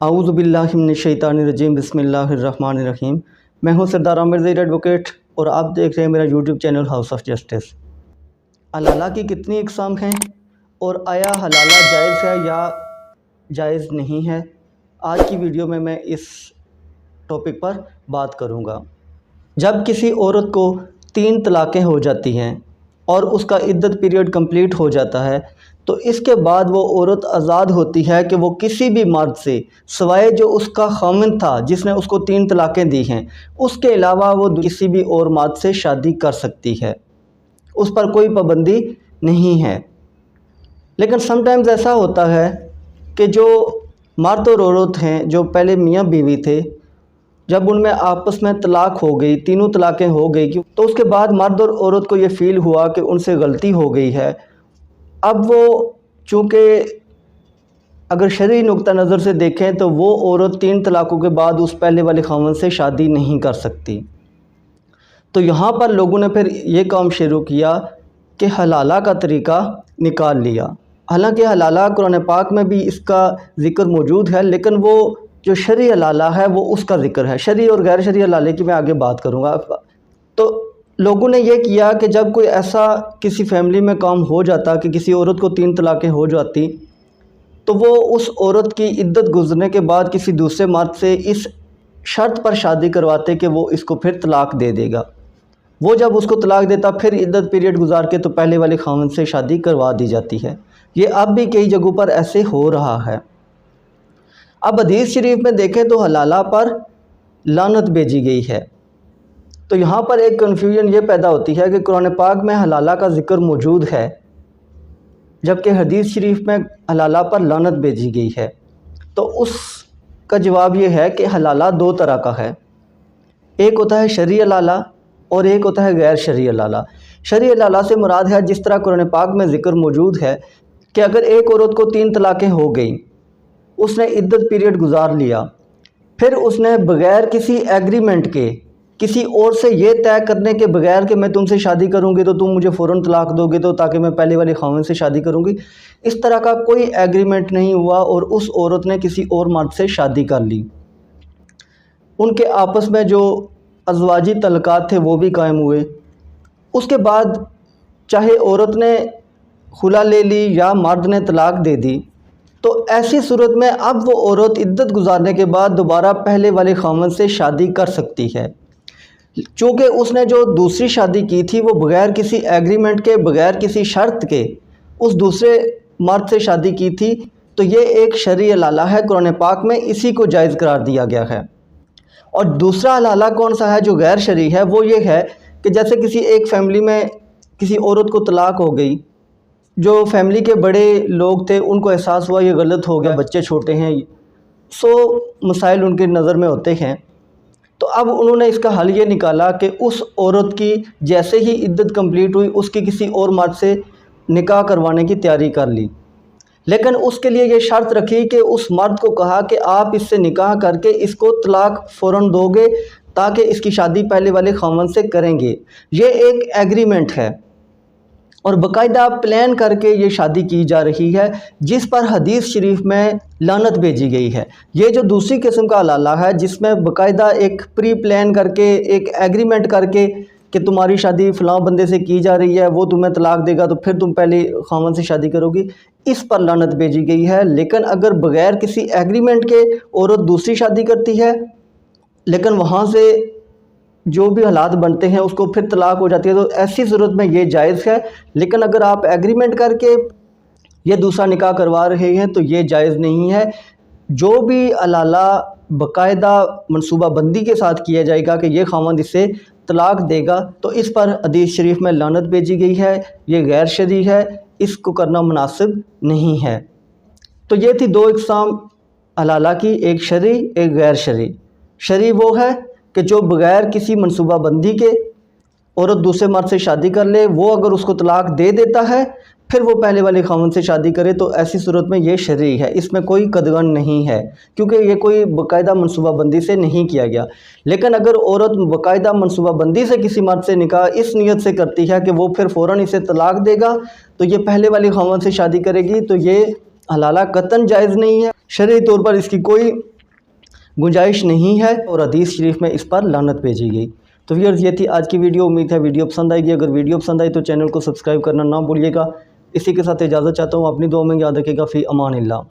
اعوذ باللہ من الشیطان الرجیم بسم اللہ الرحمن الرحیم۔ میں ہوں سردار عامر ظہیر ایڈوکیٹ اور آپ دیکھ رہے ہیں میرا YouTube channel House of Justice. حلالہ کی کتنی اقسام ہیں اور آیا حلالہ جائز ہے یا جائز نہیں ہے، آج کی ویڈیو میں اس ٹاپک پر بات کروں گا۔ جب کسی عورت کو 3 طلاقیں ہو جاتی ہیں اور اس کا عدت پیریڈ کمپلیٹ ہو جاتا ہے تو اس کے بعد وہ عورت آزاد ہوتی ہے کہ وہ کسی بھی مرد سے سوائے جو اس کا خاوند تھا جس نے اس کو 3 طلاقیں دی ہیں، اس کے علاوہ وہ کسی بھی اور مرد سے شادی کر سکتی ہے، اس پر کوئی پابندی نہیں ہے۔ لیکن سم ٹائمز ایسا ہوتا ہے کہ جو مرد اور عورت ہیں جو پہلے میاں بیوی تھے، جب ان میں آپس میں طلاق ہو گئی، 3 طلاقیں ہو گئی، تو اس کے بعد مرد اور عورت کو یہ فیل ہوا کہ ان سے غلطی ہو گئی ہے۔ اب وہ چونکہ اگر شرعی نقطہ نظر سے دیکھیں تو وہ عورت 3 طلاقوں کے بعد اس پہلے والے خاوند سے شادی نہیں کر سکتی۔ تو یہاں پر لوگوں نے پھر یہ کام شروع کیا کہ حلالہ کا طریقہ نکال لیا۔ حالانکہ حلالہ قرآن پاک میں بھی اس کا ذکر موجود ہے، لیکن وہ جو شرعی حلالہ ہے وہ اس کا ذکر ہے۔ شرعی اور غیر شرعی حلالے کی میں آگے بات کروں گا۔ تو لوگوں نے یہ کیا کہ جب کوئی ایسا کسی فیملی میں کام ہو جاتا کہ کسی عورت کو 3 طلاقیں ہو جاتی تو وہ اس عورت کی عدت گزرنے کے بعد کسی دوسرے مرد سے اس شرط پر شادی کرواتے کہ وہ اس کو پھر طلاق دے دے گا۔ وہ جب اس کو طلاق دیتا پھر عدت پیریڈ گزار کے تو پہلے والے خاوند سے شادی کروا دی جاتی ہے۔ یہ اب بھی کئی جگہوں پر ایسے ہو رہا ہے۔ اب حدیث شریف میں دیکھیں تو حلالہ پر لعنت بھیجی گئی ہے۔ تو یہاں پر ایک کنفیوژن یہ پیدا ہوتی ہے کہ قرآن پاک میں حلالہ کا ذکر موجود ہے جبکہ حدیث شریف میں حلالہ پر لعنت بھیجی گئی ہے۔ تو اس کا جواب یہ ہے کہ حلالہ 2 طرح کا ہے، ایک ہوتا ہے شرعی حلالہ اور ایک ہوتا ہے غیر شرعی حلالہ۔ شرعی حلالہ سے مراد ہے جس طرح قرآن پاک میں ذکر موجود ہے کہ اگر ایک عورت کو 3 طلاقیں ہو گئیں، اس نے عدت پیریڈ گزار لیا، پھر اس نے بغیر کسی ایگریمنٹ کے کسی اور سے یہ طے کرنے کے بغیر کہ میں تم سے شادی کروں گی تو تم مجھے فوراً طلاق دو گے تو تاکہ میں پہلے والے خاوند سے شادی کروں گی، اس طرح کا کوئی ایگریمنٹ نہیں ہوا اور اس عورت نے کسی اور مرد سے شادی کر لی، ان کے آپس میں جو ازواجی تعلقات تھے وہ بھی قائم ہوئے۔ اس کے بعد چاہے عورت نے خلا لے لی یا مرد نے طلاق دے دی، تو ایسی صورت میں اب وہ عورت عدت گزارنے کے بعد دوبارہ پہلے والے خاوند سے شادی کر سکتی ہے، چونکہ اس نے جو دوسری شادی کی تھی وہ بغیر کسی ایگریمنٹ کے، بغیر کسی شرط کے اس دوسرے مرد سے شادی کی تھی۔ تو یہ ایک شرعی حلالہ ہے، قرآن پاک میں اسی کو جائز قرار دیا گیا ہے۔ اور دوسرا حلالہ کون سا ہے جو غیر شرعی ہے، وہ یہ ہے کہ جیسے کسی ایک فیملی میں کسی عورت کو طلاق ہو گئی، جو فیملی کے بڑے لوگ تھے ان کو احساس ہوا یہ غلط ہو گیا، بچے چھوٹے ہیں، مسائل ان کے نظر میں ہوتے ہیں، تو اب انہوں نے اس کا حل یہ نکالا کہ اس عورت کی جیسے ہی عدت کمپلیٹ ہوئی اس کی کسی اور مرد سے نکاح کروانے کی تیاری کر لی، لیکن اس کے لیے یہ شرط رکھی کہ اس مرد کو کہا کہ آپ اس سے نکاح کر کے اس کو طلاق فوراً دو گے تاکہ اس کی شادی پہلے والے خاوند سے کریں گے۔ یہ ایک ایگریمنٹ ہے اور باقاعدہ پلان کر کے یہ شادی کی جا رہی ہے، جس پر حدیث شریف میں لعنت بھیجی گئی ہے۔ یہ جو دوسری قسم کا حلالہ ہے جس میں باقاعدہ ایک پری پلان کر کے ایک ایگریمنٹ کر کے کہ تمہاری شادی فلاں بندے سے کی جا رہی ہے، وہ تمہیں طلاق دے گا تو پھر تم پہلے خاوند سے شادی کرو گی، اس پر لعنت بھیجی گئی ہے۔ لیکن اگر بغیر کسی ایگریمنٹ کے عورت دوسری شادی کرتی ہے لیکن وہاں سے جو بھی حالات بنتے ہیں اس کو پھر طلاق ہو جاتی ہے، تو ایسی صورت میں یہ جائز ہے۔ لیکن اگر آپ ایگریمنٹ کر کے یہ دوسرا نکاح کروا رہے ہیں تو یہ جائز نہیں ہے۔ جو بھی حلالہ باقاعدہ منصوبہ بندی کے ساتھ کیا جائے گا کہ یہ خاوند اس سے طلاق دے گا تو اس پر حدیث شریف میں لعنت بھیجی گئی ہے، یہ غیر شرعی ہے، اس کو کرنا مناسب نہیں ہے۔ تو یہ تھی 2 اقسام حلالہ کی، ایک شرعی ایک غیر شرعی۔ شرعی وہ ہے کہ جو بغیر کسی منصوبہ بندی کے عورت دوسرے مرد سے شادی کر لے، وہ اگر اس کو طلاق دے دیتا ہے پھر وہ پہلے والے خاوند سے شادی کرے تو ایسی صورت میں یہ شرعی ہے، اس میں کوئی قدغن نہیں ہے کیونکہ یہ کوئی باقاعدہ منصوبہ بندی سے نہیں کیا گیا۔ لیکن اگر عورت باقاعدہ منصوبہ بندی سے کسی مرد سے نکاح اس نیت سے کرتی ہے کہ وہ پھر فوراً اسے طلاق دے گا تو یہ پہلے والے خاوند سے شادی کرے گی، تو یہ حلالہ قطعاً جائز نہیں ہے، شرعی طور پر اس کی کوئی گنجائش نہیں ہے، اور حدیث شریف میں اس پر لعنت بھیجی گئی۔ تو ویورز یہ تھی آج کی ویڈیو، امید ہے ویڈیو پسند آئے گی۔ اگر ویڈیو پسند آئی تو چینل کو سبسکرائب کرنا نہ بھولیے گا۔ اسی کے ساتھ اجازت چاہتا ہوں، اپنی دعاؤں میں یاد رکھے گا۔ فی امان اللہ۔